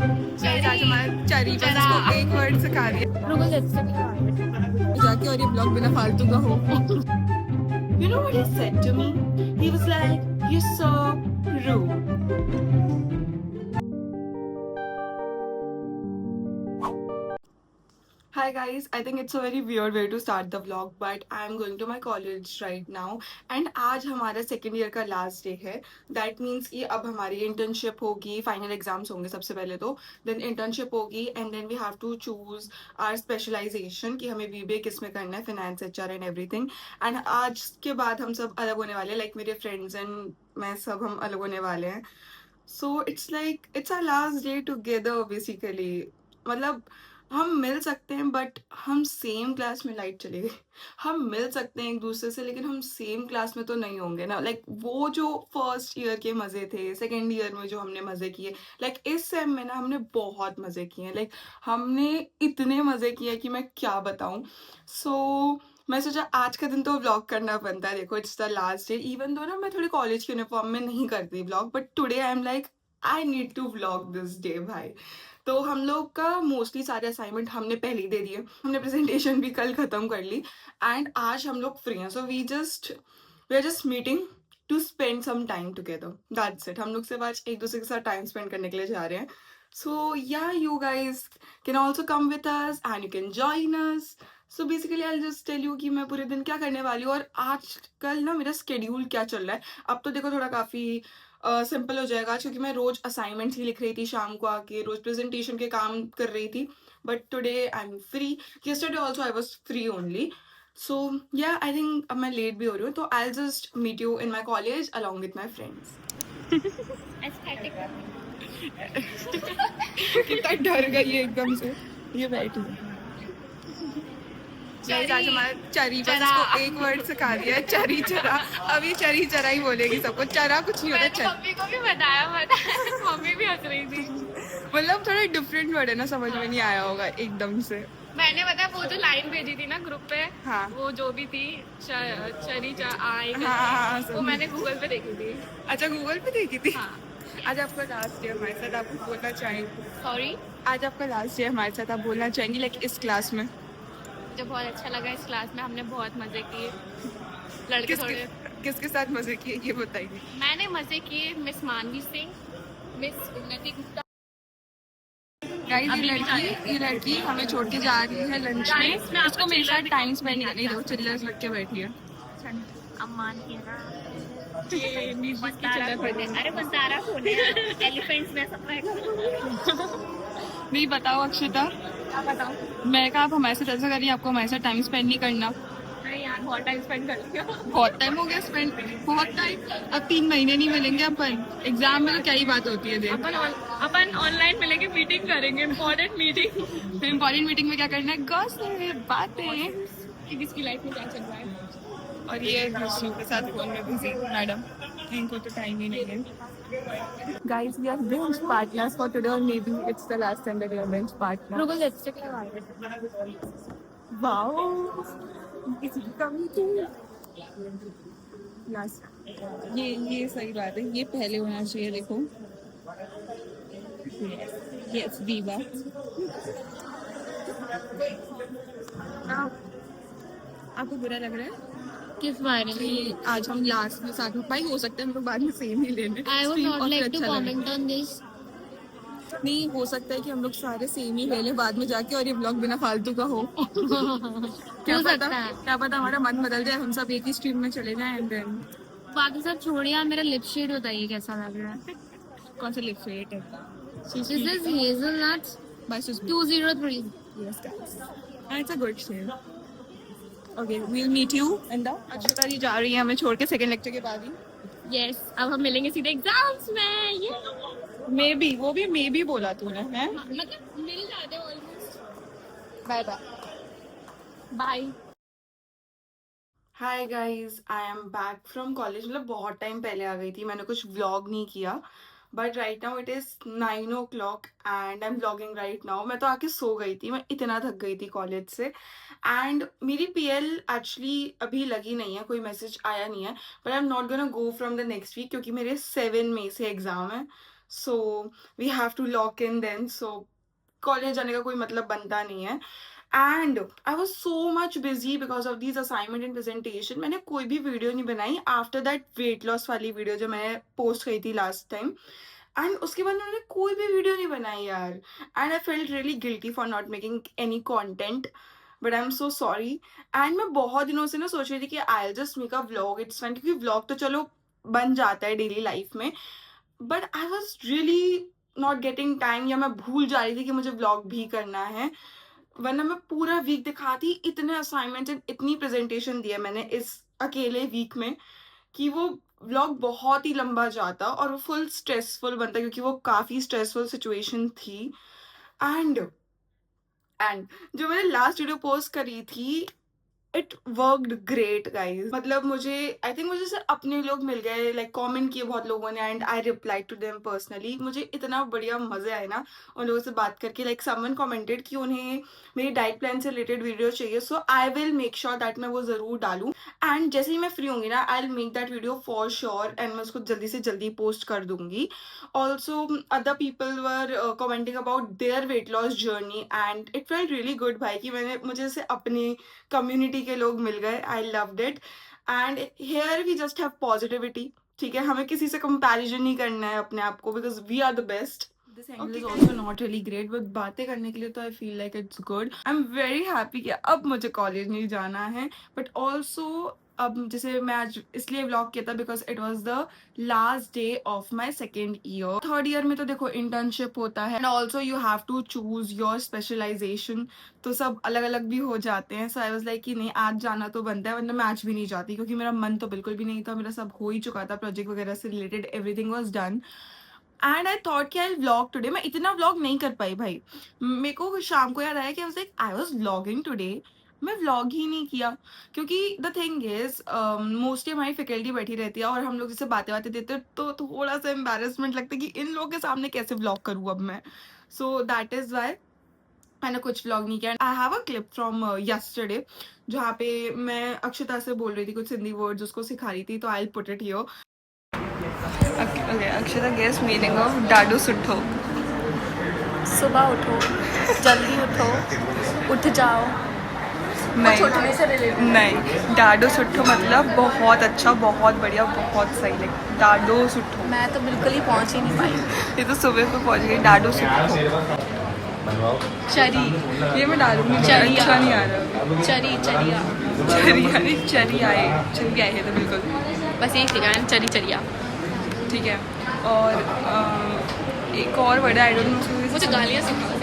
आज हमारा चरी बस इसको एक वर्ड सिखा दिया जाके, और ये ब्लॉग बिना फालतू का हो। You know what he said to me? He was like, "You're so rude." Hi guys, I think it's a very weird way to start the vlog, but I'm going to my college right now and आज हमारा second year का last day है. That means कि अब हमारी internship होगी, final exams होंगे सबसे पहले तो, then internship होगी and then we have to choose our specialization कि हमें BBA किस में करना है, finance, HR and everything. And आज के बाद हम सब अलग होने वाले हैं, like मेरे friends and मैं सब हम अलग होने वाले हैं. So it's our last day together basically. मतलब हम मिल सकते हैं बट हम सेम क्लास में लाइट चली गई। हम मिल सकते हैं एक दूसरे से लेकिन हम सेम क्लास में तो नहीं होंगे ना। लाइक वो जो फर्स्ट ईयर के मजे थे, सेकेंड ईयर में जो हमने मजे किए, लाइक इस सेम में ना हमने बहुत मजे किए हैं। लाइक हमने इतने मजे किए कि मैं क्या बताऊं। सो मैं सोचा आज का दिन तो व्लॉग करना बनता है। देखो it's the last day, even though ना मैं थोड़ी कॉलेज के यूनिफॉर्म में नहीं करती vlog, but today I am like I need to vlog this day भाई। तो हम लोग का मोस्टली सारे असाइनमेंट हमने पहले ही दे दिए, हमने प्रेजेंटेशन भी कल खत्म कर ली एंड आज हम लोग फ्री हैं। So we are just meeting to spend some time together, that's it. हम लोग सिर्फ आज एक दूसरे के साथ टाइम स्पेंड करने के लिए जा रहे हैं। So yeah you guys can also come with us and you can join us. So basically I just tell you कि मैं पूरे दिन क्या करने वाली हूँ और आजकल ना मेरा स्केड्यूल क्या चल रहा है। अब तो देखो थोड़ा काफ़ी सिंपल हो जाएगा आज, क्योंकि मैं रोज असाइनमेंट्स ही लिख रही थी, शाम को आके रोज प्रेजेंटेशन के काम कर रही थी। But today I am free, yesterday also I was free only. So yeah I think अब मैं लेट भी हो रही हूँ, तो I just meet you in my college along with my friends. कितना डर गई है एकदम से, ये बैठी आज हमारा चरी बस इसको एक वर्ड सिखा दिया है, चरी चरा। अभी चरी चरा ही बोलेगी सबको, चरा कुछ नहीं होता। मम्मी को भी बताया मम्मी भी हंस रही थी। मतलब थोड़ा डिफरेंट वर्ड है ना, समझ में नहीं आया होगा एकदम से। मैंने बताया वो जो लाइन भेजी थी ना ग्रुप पे, हाँ वो जो भी थी चरी आई, हाँ वो मैंने गूगल पे देखी थी। अच्छा गूगल पे देखी थी। हाँ। आज आपका लास्ट डे हमारे साथ, आप बोलना चाहेंगे? सॉरी, आज आपका लास्ट डे हमारे साथ, आप बोलना चाहेंगी लाइक इस क्लास में? मुझे बहुत अच्छा लगा इस क्लास में, हमने बहुत मजे किए। लड़के थोड़े किसके साथ मजे किए ये बताइए। मैंने मजे किए मिस मानवी सिंह, मिस उन्नति गुप्ता। ये लड़की हमें छोड़ के जा रही है लंच में, उसको मेरे साथ टाइम स्पेंड करने दो। चिल्लर्स लग के बैठी है। अम्मान की है ना, अरे बंसारा कौन है? एलिफेंट्स में सब नहीं बताओ अक्षिता, क्या बताऊं? मैं कहा आप हमारे साथ ऐसा करिए, आपको हमारे साथ टाइम स्पेंड नहीं करना। अरे यार बहुत टाइम स्पेंड कर लिया। बहुत टाइम हो गया स्पेंड, बहुत टाइम। अब 3 महीने नहीं मिलेंगे अपन, एग्जाम में तो क्या ही बात होती है। देख अपन ऑनलाइन मिलेंगे, मीटिंग करेंगे, इम्पोर्टेंट मीटिंग। इम्पोर्टेंट मीटिंग में क्या करना है? गॉसिप, बातें कि किसकी लाइफ में क्या चल रहा है। और ये दूसरों के साथ फोन में बिजी मैडम, इनको तो टाइम ही नहीं है। Guys, we are bench partners for today, or maybe it's the last time that we are bench partners. रुको लिपस्टिक लगाओ। Wow, किसी की कमी थी। ये सही बात है, ये पहले होना चाहिए। देखो यस दीवा। आपको बुरा लग रहा है किस बारे कि में? आज हम लास्ट में साथ में भाई, हो सकता है हम लोग बाद में सेम ही लेने। I would not like to comment on this. नहीं हो सकता है कि हम लोग सारे सेम ही ले लें बाद में जाके, और ये ब्लॉग बिना फालतू का हो। हो सकता है। क्या पता हमारा मन बदल जाए, हम सब एक ही स्ट्रीम में चले जाएं एंड देन। बाकी सब छोड़िए, आप मेरा लिप शेड बताइए कैसा लग रहा है। कौन सा लिप शेड है? This is hazelnut by Susie. 203. Yes guys, and it's a good shade. Okay, we'll meet you in the। अक्षता जी जा रही है हमें छोड़ के सेकंड लेक्चर के बाद ही। Yes, अब हम मिलेंगे सीधे एग्जाम्स में। मे बी, वो भी मे बी बोला तूने है? मतलब मिल जाते almost. Bye bye bye. Hi guys, I am back from college. मतलब बहुत टाइम पहले आ गई थी, मैंने कुछ व्लॉग नहीं किया, but right now it is 9 o'clock and I am vlogging right now. मैं तो आके सो गई थी, मैं इतना थक गई थी कॉलेज से। एंड मेरी पीएल एक्चुअली अभी लगी नहीं है, कोई मैसेज आया नहीं है, but I am not gonna go from the next week, क्योंकि मेरे 7 मई से एग्ज़ाम है। So we have to lock in then, so college जाने का कोई मतलब बनता नहीं है। And I was so much busy because of these assignment and presentation, मैंने कोई भी वीडियो नहीं बनाई आफ्टर दैट वेट लॉस वाली वीडियो जो मैंने पोस्ट करी थी लास्ट टाइम। एंड उसके बाद मैंने कोई भी वीडियो नहीं बनाई यार, and I felt really guilty for not making any content, but I am so sorry. And मैं बहुत दिनों से ना सोच रही थी कि I just make a vlog, it's fine, क्योंकि व्लॉग तो चलो बन जाता है डेली लाइफ में, but I was really not getting time, या मैं भूल जा रही थी कि मुझे व्लॉग भी करना है, वरना मैं पूरा वीक दिखाती। इतने असाइनमेंट्स एंड इतनी प्रेजेंटेशन दिया मैंने इस अकेले वीक में कि वो व्लॉग बहुत ही लंबा जाता और वो फुल स्ट्रेसफुल बनता, क्योंकि वो काफ़ी स्ट्रेसफुल सिचुएशन थी। एंड एंड जो मैंने लास्ट वीडियो पोस्ट करी थी, इट वर्कड ग्रेट गाइज, मतलब मुझे आई थिंक मुझे सिर्फ अपने लोग मिल गए, लाइक कमेंट किए बहुत लोगों ने, and I reply to them personally. मुझे इतना बढ़िया मजे आए ना उन लोगों से बात करके, लाइक समवन कमेंटेड कि उन्हें मेरी डाइट प्लान से रिलेटेड वीडियो चाहिए, so I will make sure that मैं वो ज़रूर डालूँ। एंड जैसे ही मैं फ्री होंगी ना, आई will make that video for sure, and मैं उसको जल्दी से जल्दी पोस्ट कर दूंगी। Also other people were commenting about their weight loss journey, and it felt really good भाई कि मुझे जैसे अपनी कम्युनिटी के लोग मिल गए। I loved it, and here we just have positivity, ठीक है, हमें किसी से कंपैरिजन नहीं करना है अपने आप को, because we are the best. This angle is also not really great, but बातें करने के लिए तो I feel like it's good. I am very happy कि अब मुझे कॉलेज नहीं जाना है, बट ऑल्सो अब जैसे मैं आज इसलिए व्लॉग किया था because it was the last day of my second year. Third year में तो देखो इंटर्नशिप होता है, and also you have to choose your specialisation, तो सब अलग अलग भी हो जाते हैं। सो आई वाज लाइक कि नहीं, आज जाना तो बनता है, वरना मैं आज भी नहीं जाती, क्योंकि मेरा मन तो बिल्कुल भी नहीं था, मेरा सब हो ही चुका था, प्रोजेक्ट वगैरह से related everything was done. And I thought कि आई व्लॉग टुडे, मैं इतना व्लॉग नहीं कर पाई भाई, मेरे को शाम को याद आया कि आई वाज व्लॉगिंग टुडे, मैं व्लॉग ही नहीं किया, क्योंकि द थिंग इज मोस्टली हमारी फैकल्टी बैठी रहती है और हम लोग जैसे बातें बातें देते हैं, तो थोड़ा सा एम्बेरसमेंट लगता है कि इन लोगों के सामने कैसे व्लॉग करूँ अब मैं। सो दैट इज वाई मैंने कुछ व्लॉग नहीं किया। I have a clip from yesterday जहाँ पे मैं अक्षता से बोल रही थी कुछ सिंधी वर्ड्स, उसको सिखा रही थी, तो I will put it here. Okay, Akshata guess meaning of डाडू सुठो। सुबह उठो, जल्दी उठो, उठ जाओ। नहीं उठने से रिलेटेड। नहीं, डाडो सुठो मतलब बहुत अच्छा, बहुत बढ़िया, बहुत सही, लाइक डाडो सुठो। मैं तो बिल्कुल ही पहुंच ही नहीं पाई। ये तो सुबह पे पहुंच गई, डाडो सुठो। चरी, ये मैं डालूंगी, मुझे चरिया। अच्छा नहीं आ रहा। चरी चरिया, चरिया नहीं, चरिया है तो बिल्कुल बस यही सिखाया, चरी चरिया। ठीक है। और एक और वर्ड है, आई डोंट नो, मुझे गालियाँ सिखाओ।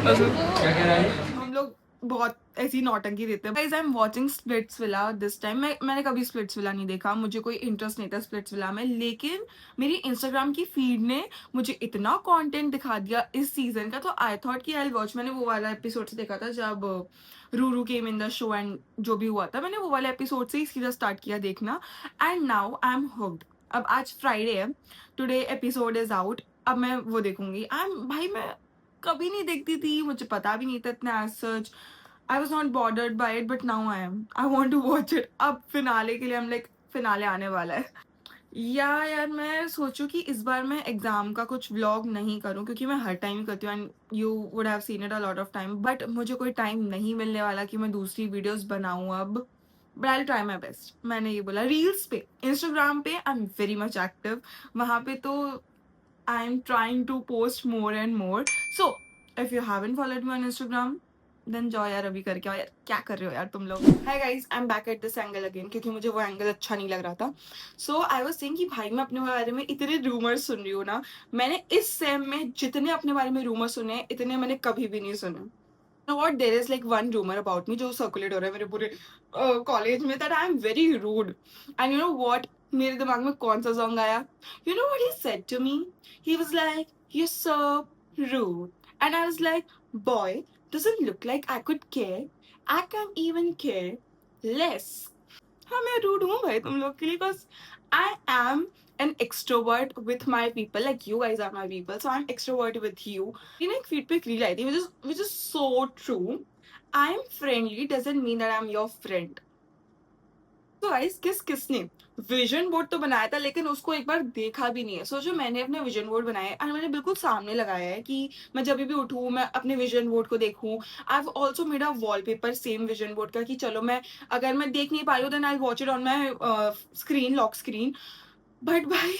हम लोग बहुत ऐसी नौटंकी देते हैं। Guys I am watching Splitsvilla this time. मैंने कभी स्प्लिट्सविला नहीं देखा, मुझे कोई इंटरेस्ट नहीं था स्प्लिट्सविला में, लेकिन मेरी इंस्टाग्राम की फीड ने मुझे इतना कंटेंट दिखा दिया इस सीजन का, तो आई थॉट कि आई वॉच। मैंने वो वाला एपिसोड से देखा था जब रूरू केम इन द शो, एंड जो भी हुआ था, मैंने वो वाले एपिसोड से ही सीधा स्टार्ट किया देखना, and now I am hooked. अब आज फ्राइडे है, टुडे एपिसोड इज आउट, अब मैं वो देखूंगी। आई एम भाई, मैं कभी नहीं देखती थी, मुझे पता भी नहीं था इतना as such, I was not bothered by it, but now I want to watch it. अब फिनाले के लिए हम लाइक फिनाले आने वाला है। या यार मैं सोचूं कि इस बार मैं एग्जाम का कुछ व्लॉग नहीं करूं, क्योंकि मैं हर टाइम करती हूँ, and you would have seen it a lot of time, but मुझे कोई टाइम नहीं मिलने वाला कि मैं दूसरी वीडियोस बनाऊं अब। But I try my best. मैंने ये बोला रील्स पे, इंस्टाग्राम पे आई एम वेरी मच एक्टिव, वहाँ पे तो I am trying to post more and more. So, if you haven't followed me on Instagram, then जाओ यार अभी करके आओ यार, क्या कर रहे हो यार तुम लोग। Hi guys, I'm back at this angle again, क्योंकि मुझे वो एंगल अच्छा नहीं लग रहा था। So I was saying कि भाई मैं अपने बारे में इतने रूमर्स सुन रही हूँ ना, मैंने इस सेम में जितने अपने बारे में रूमर सुने, इतने मैंने कभी भी नहीं सुने। You know what? There is like one rumor about me जो circulate हो रहा है मेरे पूरे कॉलेज में, that I am very rude. And you know what? मेरे दिमाग में कौन सा सॉन्ग आया? You know what he said to me? He was like, "You're so rude," and I was like, "Boy, doesn't look like I could care. I can't even care less." हाँ मैं rude हूँ भाई तुम लोग के लिए, because I am an extrovert with my people, like you guys are my people, so I'm extrovert with you. You know, एक feed पे एक reel आई थी, which is so true. I am friendly doesn't mean that I'm your friend. तो guys किसने vision board तो बनाया था लेकिन उसको एक बार देखा भी नहीं है। सोचो मैंने अपने विजन बोर्ड बनाए और मैंने बिल्कुल सामने लगाया है कि मैं जब भी उठूँ मैं अपने विजन बोर्ड को देखूँ। I have also made a wallpaper same vision board का कि चलो मैं अगर मैं देख नहीं पा रही हूँ then I watch it on my screen, lock screen. But भाई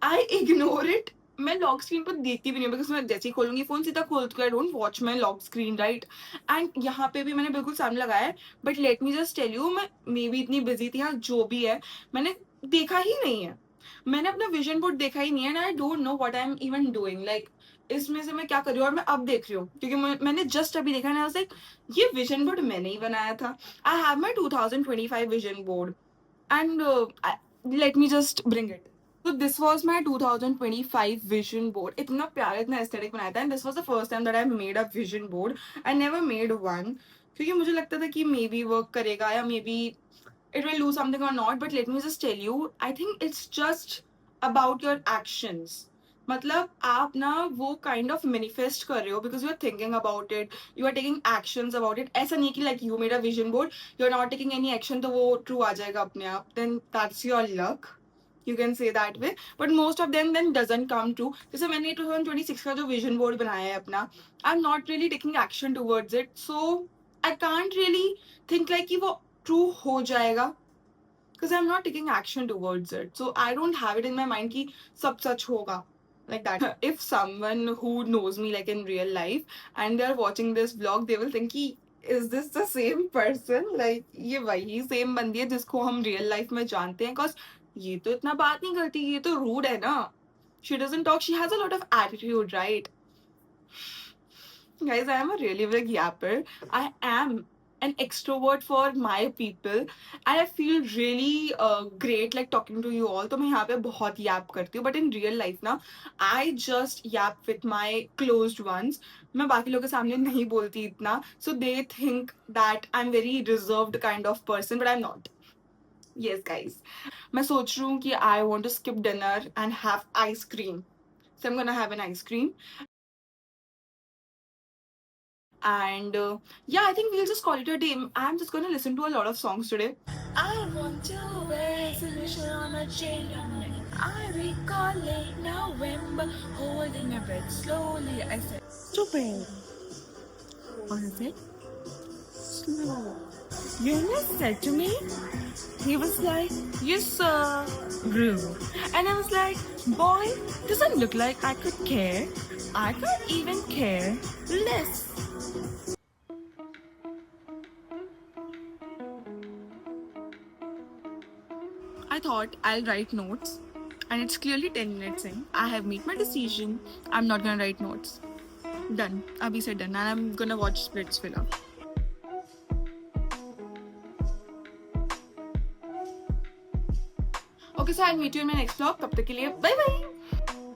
आई इग्नोर इट। मैं लॉक स्क्रीन पर देखती भी नहीं हूँ बिकॉज़ मैं जैसे ही खोलूँगी फ़ोन सीधा खोल के I don't watch my lock screen, right? And यहाँ पे भी मैंने बिल्कुल सामने लगाया है। But let me just tell you, मैं मे बी इतनी बिज़ी थी या जो भी है, मैंने देखा ही नहीं है। मैंने अपना विज़न बोर्ड देखा ही नहीं है and I don't know what I am even doing, like इसमें से मैं क्या कर रही हूँ और मैं अब देख रही हूँ क्योंकि मैंने जस्ट अभी देखा एंड आई वाज़ लाइक ये विज़न बोर्ड मैंने ही बनाया था। I have my 2025 vision board and let me just bring it. So this was my 2025 vision board. इतना प्यारा, इतना aesthetic बनाया था and this was the first time that I made a vision board. I never made one क्योंकि मुझे लगता था कि maybe work करेगा या maybe it will do something or not. But let me just tell you, I think it's just about your actions. मतलब आप ना वो काइंड ऑफ मैनिफेस्ट कर रहे हो because you are thinking about it, you are taking actions about it. ऐसा नहीं कि like you made a vision board, you are not taking any action तो वो ट्रू आ जाएगा अपने आप, then that's your luck, you can say that way. But most of them then doesn't come true. जैसे मैंने 2026 का जो विजन बोर्ड बनाया है अपना, आई am not really taking action towards it, so I can't really think like कि वो true हो जाएगा because I'm not taking action towards it. So I don't have it in my mind कि सब सच होगा like that. If someone who knows me like in real life and they're watching this vlog, they will think कि is this the same person? Like ये वही same बंदी है जिसको हम real life में जानते हैं, cause ये तो इतना बात नहीं करती, ये तो rude है ना. She doesn't talk, she has a lot of attitude, right? Guys, I am a really big yapper. I am an extrovert for my people and I feel really great like talking to you all. तो मैं यहाँ पे बहुत yap करती हूँ, but in real life ना I just yap with my closed ones. मैं बाकी लोगों के सामने नहीं बोलती इतना, so they think that I'm very reserved kind of person, but I'm not. Yes, guys. मैं सोच रही हूँ कि I want to skip dinner and have ice cream. So I'm gonna have an ice cream. And yeah, I think we'll just call it a day. I'm just gonna listen to a lot of songs today. I want to wear resolution on a chain. I recall late November, holding my breath slowly. I said, stupid. What is it? Slow. Eunice said to me, he was like, yes, sir. Rude. And I was like, boy, doesn't look like I could care. I can't even care less. I thought I'll write notes, and it's clearly 10 minutes in. I have made my decision. I'm not gonna write notes. Done. Abhi said done, and I'm gonna watch Splitsvilla. Okay, so I'll meet you in my next vlog. तब तक के लिए bye bye.